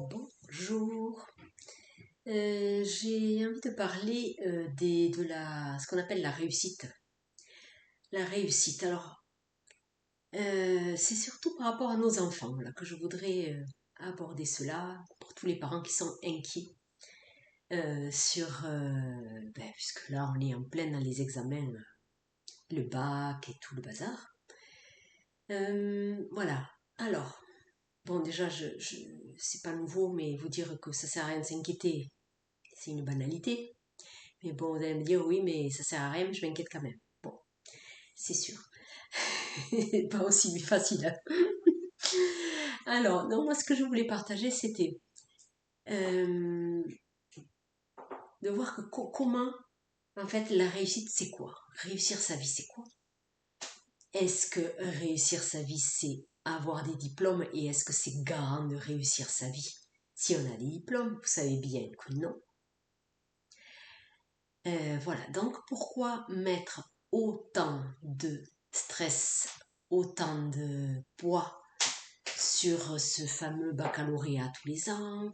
Bonjour, j'ai envie de parler ce qu'on appelle la réussite. La réussite, alors, c'est surtout par rapport à nos enfants là, que je voudrais aborder cela pour tous les parents qui sont inquiets puisque là on est en plein dans les examens, le bac et tout le bazar. Voilà, alors, bon déjà, c'est pas nouveau, mais vous dire que ça sert à rien de s'inquiéter, c'est une banalité. Mais bon, vous allez me dire, oui, mais ça sert à rien, je m'inquiète quand même. Bon, c'est sûr. Pas aussi facile, hein. Alors, non, moi, ce que je voulais partager, c'était euh, de voir comment, en fait, la réussite, c'est quoi? Réussir sa vie, c'est quoi? Est-ce que réussir sa vie, c'est avoir des diplômes et est-ce que c'est garant de réussir sa vie? Si on a des diplômes, vous savez bien que non. Voilà, donc pourquoi mettre autant de stress, autant de poids sur ce fameux baccalauréat tous les ans?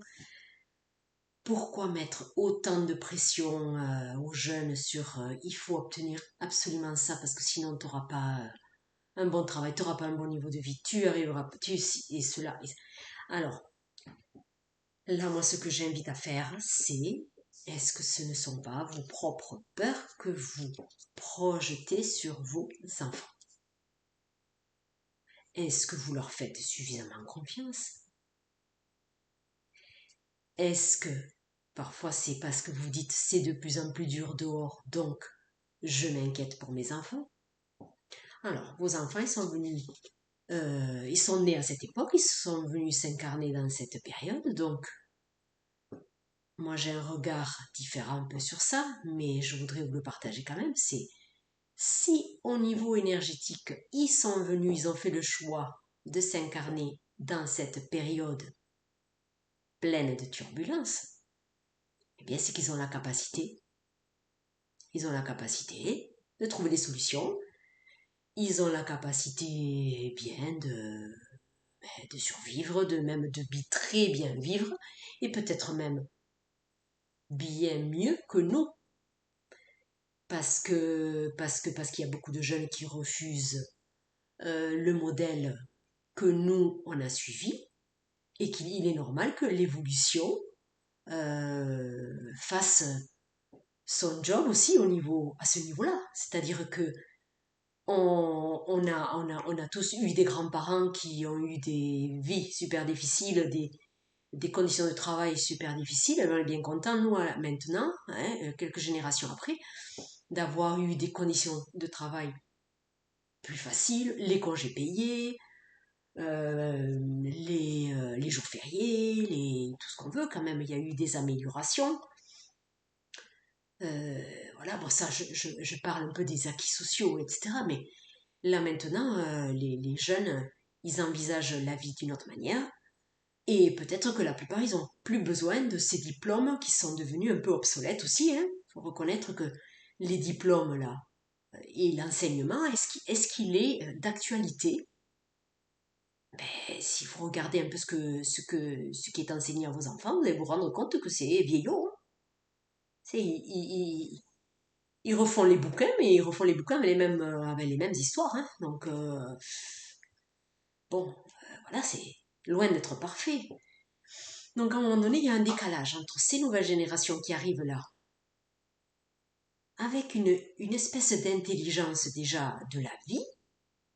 Pourquoi mettre autant de pression aux jeunes sur il faut obtenir absolument ça parce que sinon tu n'auras pas un bon travail, tu n'auras pas un bon niveau de vie, tu arriveras, et cela. Alors, là, moi, ce que j'invite à faire, c'est est-ce que ce ne sont pas vos propres peurs que vous projetez sur vos enfants? Est-ce que vous leur faites suffisamment confiance? Est-ce que parfois c'est parce que vous dites c'est de plus en plus dur dehors, donc je m'inquiète pour mes enfants? Alors, vos enfants, ils sont nés à cette époque, ils sont venus s'incarner dans cette période, donc moi j'ai un regard différent un peu sur ça, mais je voudrais vous le partager quand même. C'est si au niveau énergétique, ils sont venus, ils ont fait le choix de s'incarner dans cette période pleine de turbulences, eh bien c'est qu'ils ont la capacité, de trouver des solutions, ils ont la capacité eh bien de survivre, de très bien vivre, et peut-être même bien mieux que nous, parce qu'il y a beaucoup de jeunes qui refusent le modèle que nous on a suivi, et qu'il est normal que l'évolution fasse son job aussi à ce niveau-là. C'est-à-dire que on a tous eu des grands-parents qui ont eu des vies super difficiles, des conditions de travail super difficiles. On est bien content, nous, maintenant, hein, quelques générations après, d'avoir eu des conditions de travail plus faciles, les congés payés, les jours fériés, tout ce qu'on veut. Quand même, il y a eu des améliorations. Voilà, bon, ça, je parle un peu des acquis sociaux, etc. Mais là, maintenant, les jeunes, ils envisagent la vie d'une autre manière. Et peut-être que la plupart, ils n'ont plus besoin de ces diplômes qui sont devenus un peu obsolètes aussi. Il faut reconnaître que les diplômes, là, et l'enseignement, est-ce qu'il est d'actualité? Ben, si vous regardez un peu ce qui est enseigné à vos enfants, vous allez vous rendre compte que c'est vieillot, hein. Ils refont les bouquins, mais ils refont les bouquins avec les mêmes histoires, hein. Donc, bon, voilà, c'est loin d'être parfait. Donc, à un moment donné, il y a un décalage entre ces nouvelles générations qui arrivent là, avec une espèce d'intelligence déjà de la vie,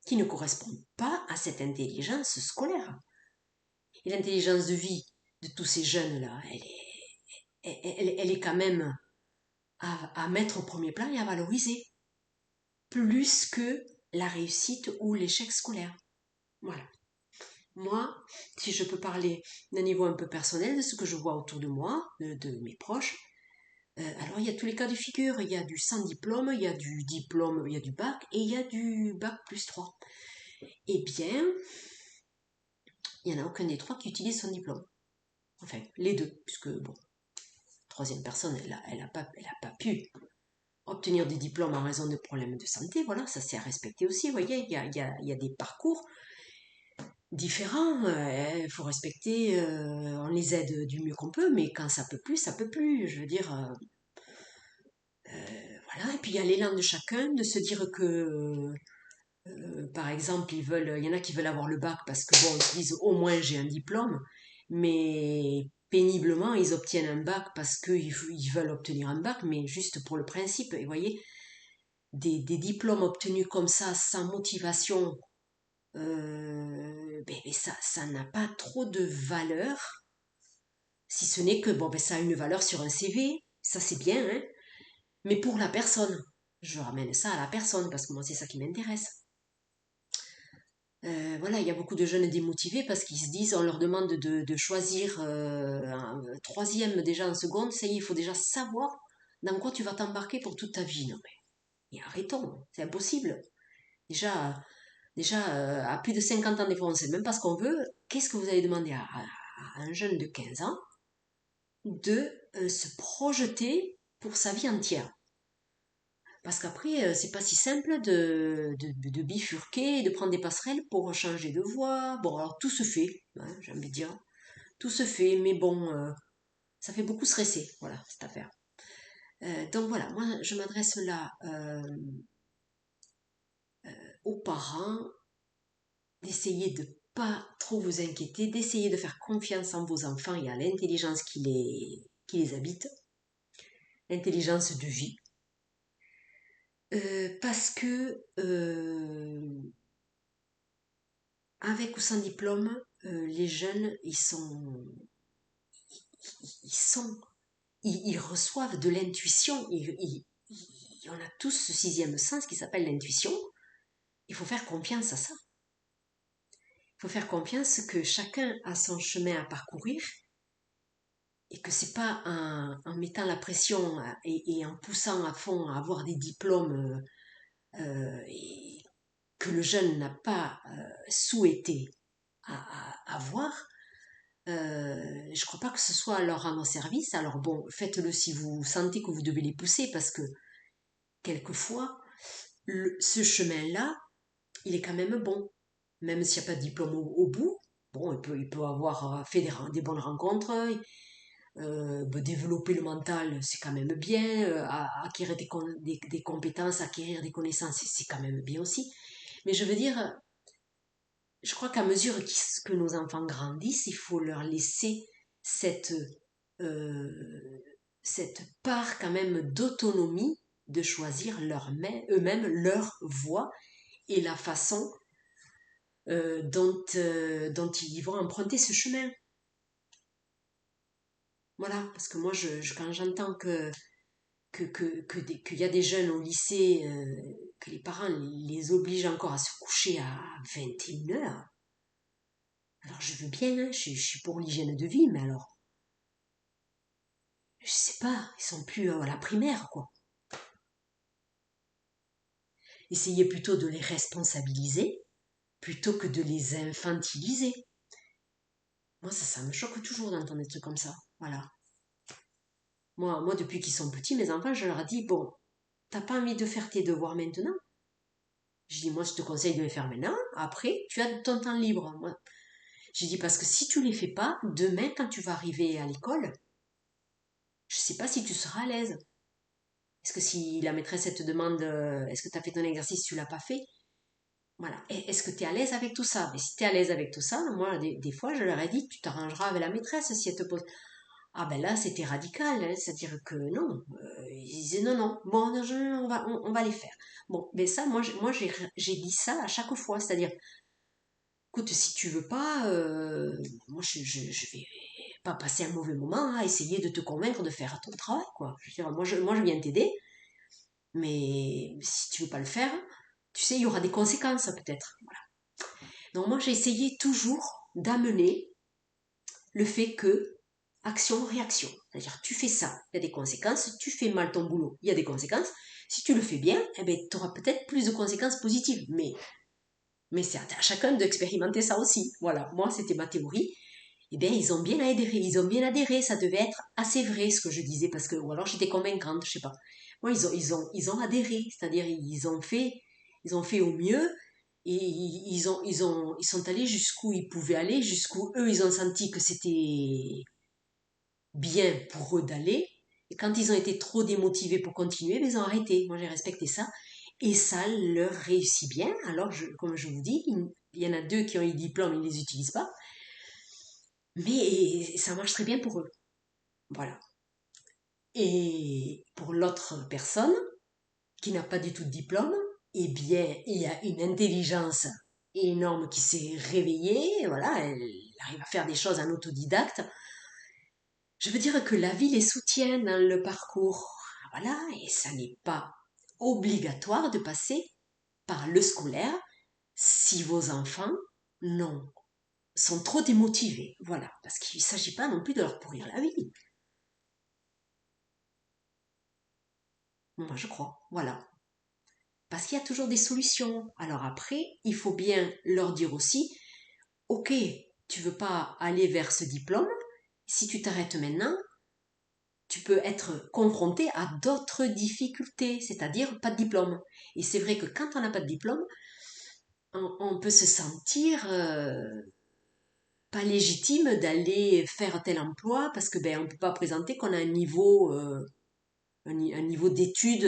qui ne correspond pas à cette intelligence scolaire. Et l'intelligence de vie de tous ces jeunes-là, elle est quand même à mettre au premier plan et à valoriser, plus que la réussite ou l'échec scolaire. Voilà. Moi, si je peux parler d'un niveau un peu personnel, de ce que je vois autour de moi, de mes proches, alors il y a tous les cas de figure. Il y a du sans diplôme, il y a du diplôme, il y a du bac, et il y a du bac plus 3. Eh bien, il n'y en a aucun des trois qui utilise son diplôme. Enfin, les deux, puisque, bon, troisième personne, elle a pas pu obtenir des diplômes en raison de problèmes de santé. Voilà, ça c'est à respecter aussi. Vous voyez, il y a des parcours. différents. Il faut respecter, on les aide du mieux qu'on peut, mais quand ça peut plus, ça peut plus. Je veux dire, voilà. Et puis il y a l'élan de chacun de se dire que, par exemple, il y en a qui veulent avoir le bac parce que bon, ils se disent au moins j'ai un diplôme, mais péniblement ils obtiennent un bac parce qu'ils veulent obtenir un bac, mais juste pour le principe. Et vous voyez, des diplômes obtenus comme ça, sans motivation, ça n'a pas trop de valeur, si ce n'est que bon, ça a une valeur sur un CV, ça c'est bien, hein, mais pour la personne, je ramène ça à la personne parce que moi c'est ça qui m'intéresse. Voilà, il y a beaucoup de jeunes démotivés parce qu'ils se disent, on leur demande de choisir un troisième déjà en seconde, ça y est, il faut déjà savoir dans quoi tu vas t'embarquer pour toute ta vie. Non mais arrêtons, c'est impossible. Déjà, à plus de 50 ans des fois, on ne sait même pas ce qu'on veut. Qu'est-ce que vous allez demander à un jeune de 15 ans de se projeter pour sa vie entière? Parce qu'après, c'est pas si simple de bifurquer, de prendre des passerelles pour changer de voie. Bon, alors tout se fait, hein, j'ai envie de dire. Tout se fait, mais bon, ça fait beaucoup stresser, voilà, cette affaire. Donc voilà, moi je m'adresse là aux parents d'essayer de pas trop vous inquiéter, d'essayer de faire confiance en vos enfants et à l'intelligence qui les habite, l'intelligence de vie. Parce que avec ou sans diplôme, les jeunes, ils sont, ils reçoivent de l'intuition. On a tous ce sixième sens qui s'appelle l'intuition. Il faut faire confiance à ça. Il faut faire confiance que chacun a son chemin à parcourir et que c'est pas en mettant la pression et en poussant à fond à avoir des diplômes et que le jeune n'a pas souhaité avoir. Je crois pas que ce soit à leur rendre service. Alors bon, faites-le si vous sentez que vous devez les pousser parce que quelquefois, ce chemin-là, il est quand même bon. Même s'il n'y a pas de diplôme au bout, bon, il peut avoir fait des bonnes rencontres, développer le mental, c'est quand même bien, acquérir des compétences, acquérir des connaissances, c'est quand même bien aussi. Mais je veux dire, je crois qu'à mesure que nos enfants grandissent, il faut leur laisser cette, euh, cette part quand même d'autonomie de choisir eux-mêmes leur voie et la façon dont ils vont emprunter ce chemin. Voilà, parce que moi, quand j'entends qu'il y a des jeunes au lycée, que les parents les obligent encore à se coucher à 21 heures, alors je veux bien, hein, je suis pour l'hygiène de vie, mais alors, je sais pas, ils sont plus à la primaire, quoi. Essayez plutôt de les responsabiliser plutôt que de les infantiliser. Moi, ça me choque toujours d'entendre des trucs comme ça. Voilà. Moi, depuis qu'ils sont petits, mes enfants, je leur dis, bon, t'as pas envie de faire tes devoirs maintenant? Je dis, moi, je te conseille de les faire maintenant. Après, tu as ton temps libre. Moi, j'ai dit, parce que si tu les fais pas, demain, quand tu vas arriver à l'école, je sais pas si tu seras à l'aise. Est-ce que si la maîtresse, elle te demande, est-ce que tu as fait ton exercice, tu l'as pas fait? Voilà. Est-ce que tu es à l'aise avec tout ça? Mais si tu es à l'aise avec tout ça, moi, des fois, je leur ai dit, tu t'arrangeras avec la maîtresse si elle te pose. Ah ben là, c'était radical, hein, c'est-à-dire que non. Ils disaient non, non, bon, non, on va les faire. Bon, mais ça, j'ai dit ça à chaque fois, c'est-à-dire, écoute, si tu veux pas, moi, je vais pas passer un mauvais moment à essayer de te convaincre de faire ton travail, quoi. Je veux dire, moi, je viens t'aider, mais si tu veux pas le faire, tu sais, il y aura des conséquences, peut-être. Voilà. Donc, moi, j'ai essayé toujours d'amener le fait que action-réaction. C'est-à-dire, tu fais ça, il y a des conséquences, tu fais mal ton boulot, il y a des conséquences. Si tu le fais bien, eh ben, tu auras peut-être plus de conséquences positives. Mais c'est à chacun d'expérimenter ça aussi. Voilà, moi, c'était ma théorie. Eh bien, ils ont bien adhéré, ça devait être assez vrai ce que je disais, parce que, ou alors j'étais convaincante, je sais pas. Moi, ils ont adhéré, c'est-à-dire, ils ont fait au mieux, Et ils sont allés jusqu'où ils pouvaient aller, jusqu'où eux, ils ont senti que c'était bien pour eux d'aller. Et quand ils ont été trop démotivés pour continuer, ben, ils ont arrêté. Moi, j'ai respecté ça. Et ça leur réussit bien. Alors, comme je vous dis, il y en a deux qui ont eu le diplôme, ils ne les utilisent pas. Mais ça marche très bien pour eux. Voilà. Et pour l'autre personne, qui n'a pas du tout de diplôme, eh bien, il y a une intelligence énorme qui s'est réveillée. Voilà, elle arrive à faire des choses en autodidacte. Je veux dire que la vie les soutient dans le parcours. Voilà, et ça n'est pas obligatoire de passer par le scolaire si vos enfants non, sont trop démotivés. Voilà, parce qu'il ne s'agit pas non plus de leur pourrir la vie. Moi, je crois. Voilà. Parce qu'il y a toujours des solutions. Alors après, il faut bien leur dire aussi, ok, tu veux pas aller vers ce diplôme, si tu t'arrêtes maintenant, tu peux être confronté à d'autres difficultés, c'est-à-dire pas de diplôme. Et c'est vrai que quand on n'a pas de diplôme, on peut se sentir pas légitime d'aller faire tel emploi parce que ben on peut pas présenter qu'on a un niveau un niveau d'études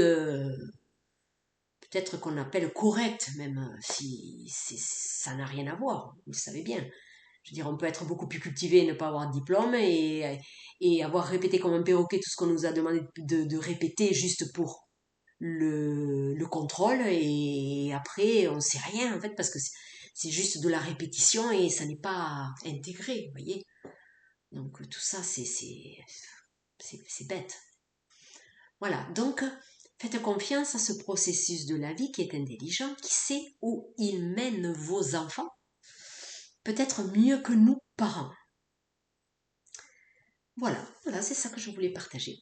peut-être qu'on appelle correct même si ça n'a rien à voir, vous le savez bien. Je veux dire, on peut être beaucoup plus cultivé et ne pas avoir de diplôme et avoir répété comme un perroquet tout ce qu'on nous a demandé de répéter juste pour le contrôle et après on sait rien en fait parce que c'est juste de la répétition et ça n'est pas intégré, vous voyez. Donc tout ça c'est bête. Voilà, donc faites confiance à ce processus de la vie qui est intelligent, qui sait où il mène vos enfants, peut-être mieux que nous parents. Voilà, c'est ça que je voulais partager.